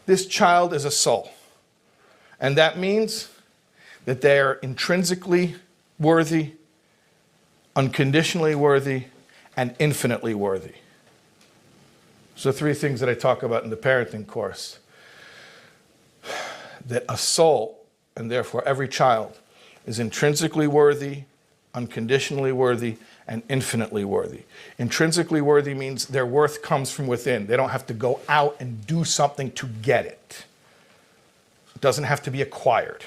This child is a soul. And that means that they are intrinsically worthy, unconditionally worthy, and infinitely worthy. So 3 things that I talk about in the parenting course. That a soul, and therefore every child, is intrinsically worthy, unconditionally worthy, and infinitely worthy. Intrinsically worthy means their worth comes from within. They don't have to go out and do something to get it. It doesn't have to be acquired.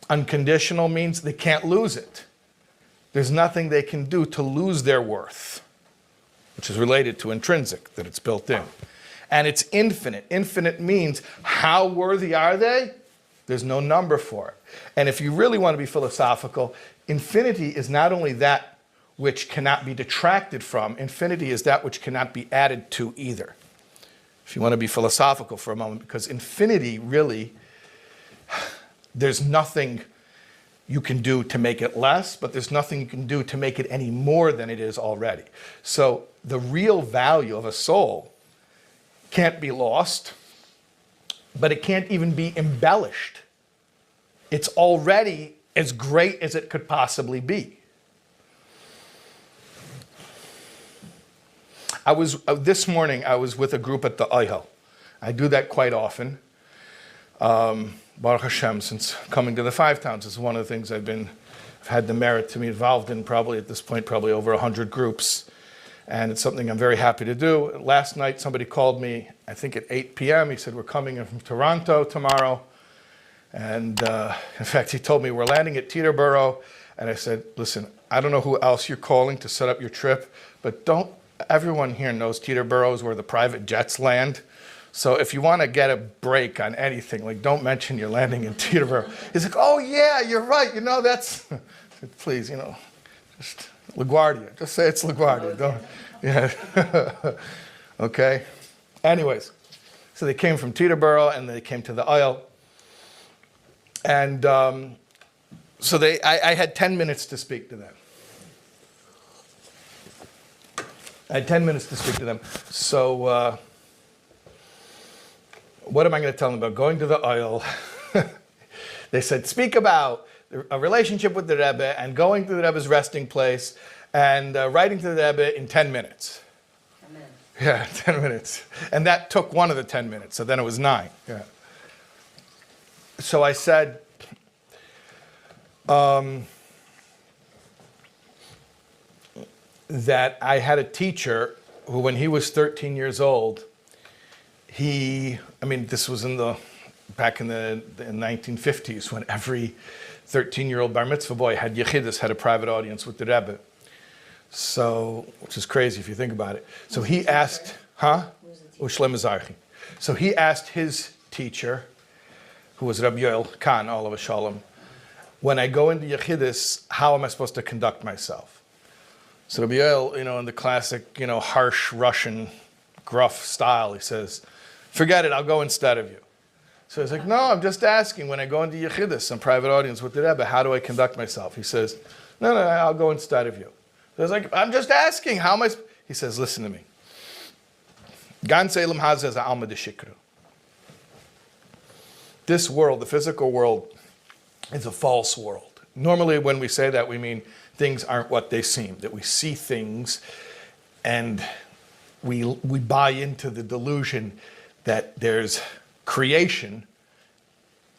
Unconditional means they can't lose it. There's nothing they can do to lose their worth, which is related to intrinsic, that it's built in. And it's infinite. Infinite means how worthy are they? There's no number for it. And if you really want to be philosophical, infinity is not only that which cannot be detracted from, infinity is that which cannot be added to either. If you want to be philosophical for a moment, because infinity really, there's nothing you can do to make it less, but there's nothing you can do to make it any more than it is already. So the real value of a soul can't be lost, but it can't even be embellished. It's already as great as it could possibly be. This morning, I was with a group at the Oyhel. I do that quite often. Baruch Hashem, since coming to the Five Towns, is one of the things I've had the merit to be involved in, probably at this point, probably over 100 groups. And it's something I'm very happy to do. Last night, somebody called me, I think at 8 p.m. He said, we're coming in from Toronto tomorrow. And in fact, he told me we're landing at Teterboro. And I said, listen, I don't know who else you're calling to set up your trip, but everyone here knows Teterboro is where the private jets land. So if you want to get a break on anything, like don't mention you're landing in Teterboro. He's like, oh yeah, you're right. That's, please, just LaGuardia. Just say it's LaGuardia. Don't, yeah. Okay. Anyways, so they came from Teterboro and they came to the Oyhel. And so I had 10 minutes to speak to them. I had 10 minutes to speak to them. So what am I going to tell them about? Going to the Oyhel. They said, speak about a relationship with the Rebbe and going to the Rebbe's resting place and writing to the Rebbe in 10 minutes. 10 minutes. Yeah, 10 minutes. And that took one of the 10 minutes, so then it was 9. Yeah. So I said, that I had a teacher who, when he was 13 years old, this was back in the 1950s, when every 13-year-old bar mitzvah boy had yechidus, had a private audience with the Rebbe. So, which is crazy if you think about it. So he asked, Ushlem Mizarchi. So he asked his teacher, who was Rabbi Yoel Khan, Olav Shalom, when I go into yechidus, how am I supposed to conduct myself? So Rabbi Yoel, in the classic, harsh Russian, gruff style, he says, forget it, I'll go instead of you. So he's like, no, I'm just asking, when I go into yechidus, some private audience with the Rebbe, how do I conduct myself? He says, no, I'll go instead of you. So I was like, I'm just asking, how am I? He says, listen to me. Gan Selim Hazez Alma de Shikru. This world, the physical world, is a false world. Normally when we say that, we mean things aren't what they seem, that we see things and we buy into the delusion that there's creation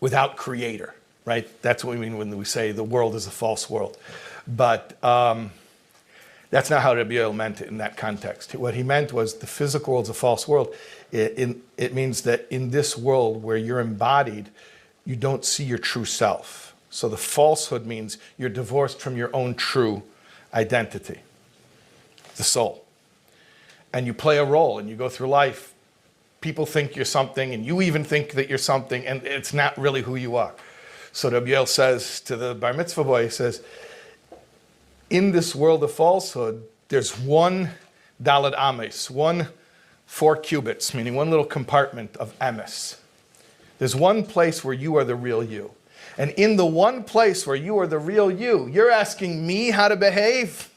without creator, right? That's what we mean when we say the world is a false world. But that's not how Rabbi Yoel meant it in that context. What he meant was the physical world's a false world. It means that in this world where you're embodied, you don't see your true self. So the falsehood means you're divorced from your own true identity, the soul. And you play a role and you go through life. People think you're something and you even think that you're something, and it's not really who you are. So Rabbi Yoel says to the bar mitzvah boy, he says, in this world of falsehood, there's one daled ames, 4 cubits, meaning one little compartment of emes. There's one place where you are the real you. And in the one place where you are the real you, you're asking me how to behave?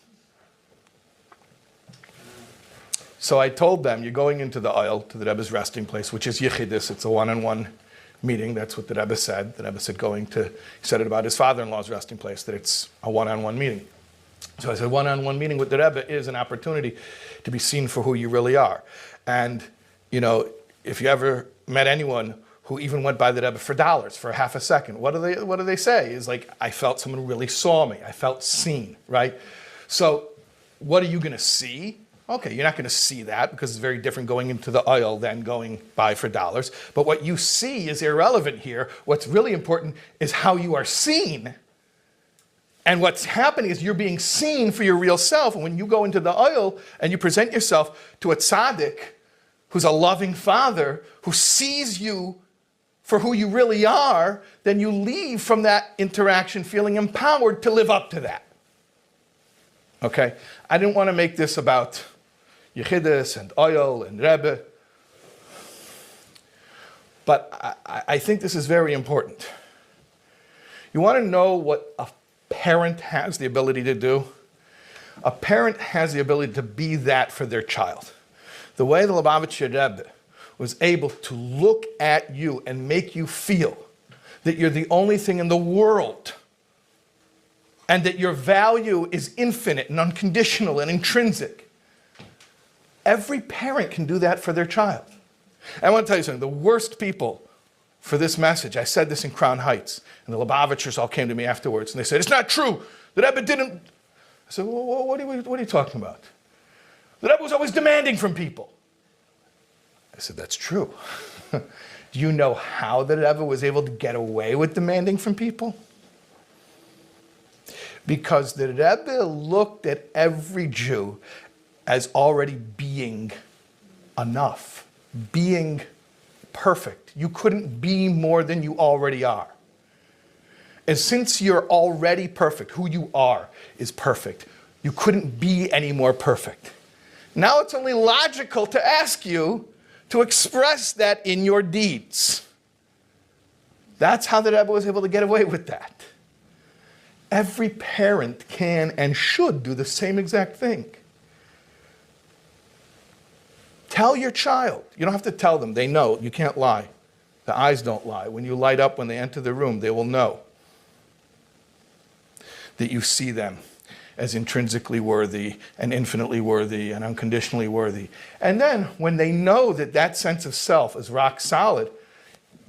So I told them, you're going into the aisle to the Rebbe's resting place, which is Yechidus. It's a one-on-one meeting. That's what the Rebbe said. The Rebbe said he said it about his father-in-law's resting place, that it's a one-on-one meeting. So I said, one-on-one meeting with the Rebbe is an opportunity to be seen for who you really are. And, if you ever met anyone who even went by the Rebbe for dollars, for half a second, what do they say? It's like, I felt someone really saw me. I felt seen, right? So what are you going to see? Okay, you're not going to see that because it's very different going into the aisle than going by for dollars. But what you see is irrelevant here. What's really important is how you are seen. And what's happening is you're being seen for your real self. And when you go into the aisle and you present yourself to a tzaddik, who's a loving father, who sees you for who you really are, then you leave from that interaction feeling empowered to live up to that. Okay? I didn't want to make this about Yechidus and oil and Rebbe. But I think this is very important. You want to know what a parent has the ability to do? A parent has the ability to be that for their child. The way the Lubavitcher Rebbe was able to look at you and make you feel that you're the only thing in the world and that your value is infinite and unconditional and intrinsic. Every parent can do that for their child. I want to tell you something. The worst people for this message, I said this in Crown Heights, and the Lubavitchers all came to me afterwards, and they said, it's not true. The Rebbe didn't. I said, well, what are you talking about? The Rebbe was always demanding from people. I said, that's true. Do you know how the Rebbe was able to get away with demanding from people? Because the Rebbe looked at every Jew as already being enough, being perfect. You couldn't be more than you already are. And since you're already perfect, who you are is perfect. You couldn't be any more perfect. Now it's only logical to ask you to express that in your deeds. That's how the Rebbe was able to get away with that. Every parent can and should do the same exact thing. Tell your child. You don't have to tell them. They know. You can't lie. The eyes don't lie. When you light up, when they enter the room, they will know that you see them as intrinsically worthy and infinitely worthy and unconditionally worthy. And then when they know that that sense of self is rock solid,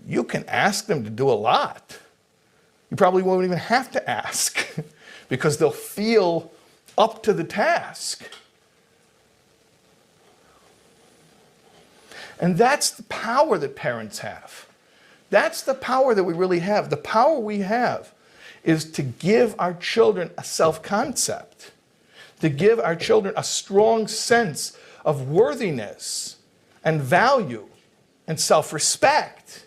you can ask them to do a lot. You probably won't even have to ask because they'll feel up to the task. And that's the power that parents have. That's the power that we really have. The power we have is to give our children a self-concept, to give our children a strong sense of worthiness and value and self-respect.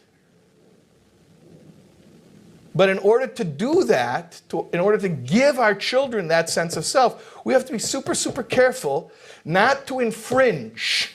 But in order to do that, in order to give our children that sense of self, we have to be super, super careful not to infringe,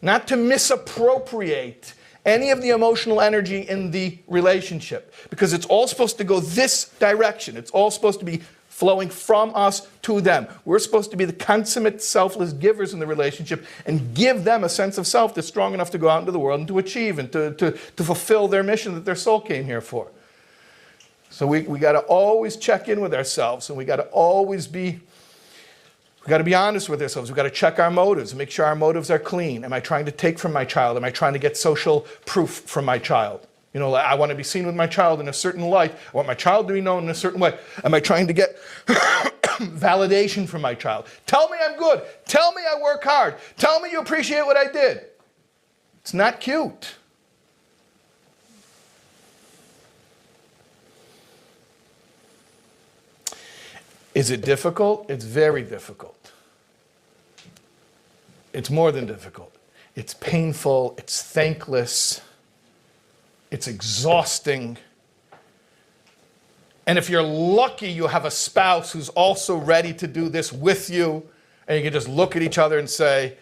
not to misappropriate any of the emotional energy in the relationship, because it's all supposed to go this direction. It's all supposed to be flowing from us to them. We're supposed to be the consummate selfless givers in the relationship and give them a sense of self that's strong enough to go out into the world and to achieve and to fulfill their mission that their soul came here for. So we got to always check in with ourselves, and we got to always be We've got to be honest with ourselves. We've got to check our motives and make sure our motives are clean. Am I trying to take from my child? Am I trying to get social proof from my child? You know, I want to be seen with my child in a certain light. I want my child to be known in a certain way. Am I trying to get validation from my child? Tell me I'm good. Tell me I work hard. Tell me you appreciate what I did. It's not cute. Is it difficult? It's very difficult. It's more than difficult. It's painful. It's thankless. It's exhausting. And if you're lucky, you have a spouse who's also ready to do this with you, and you can just look at each other and say,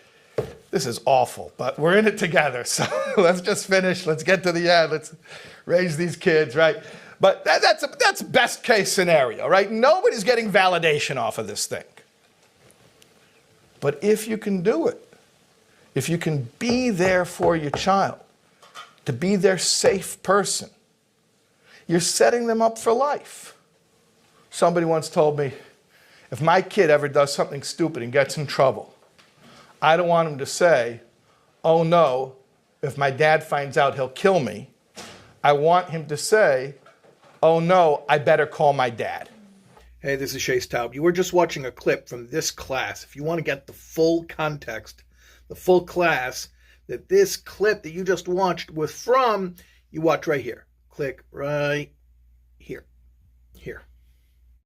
this is awful, but we're in it together, so let's just finish. Let's get to the end. Let's raise these kids, right? But that's best case scenario, right? Nobody's getting validation off of this thing. But if you can do it, if you can be there for your child, to be their safe person, you're setting them up for life. Somebody once told me, if my kid ever does something stupid and gets in trouble, I don't want him to say, oh no, if my dad finds out, he'll kill me. I want him to say, oh no, I better call my dad. Hey, this is Shais Taub. You were just watching a clip from this class. If you want to get the full context, the full class that this clip that you just watched was from, you watch right here. Click right here. Here.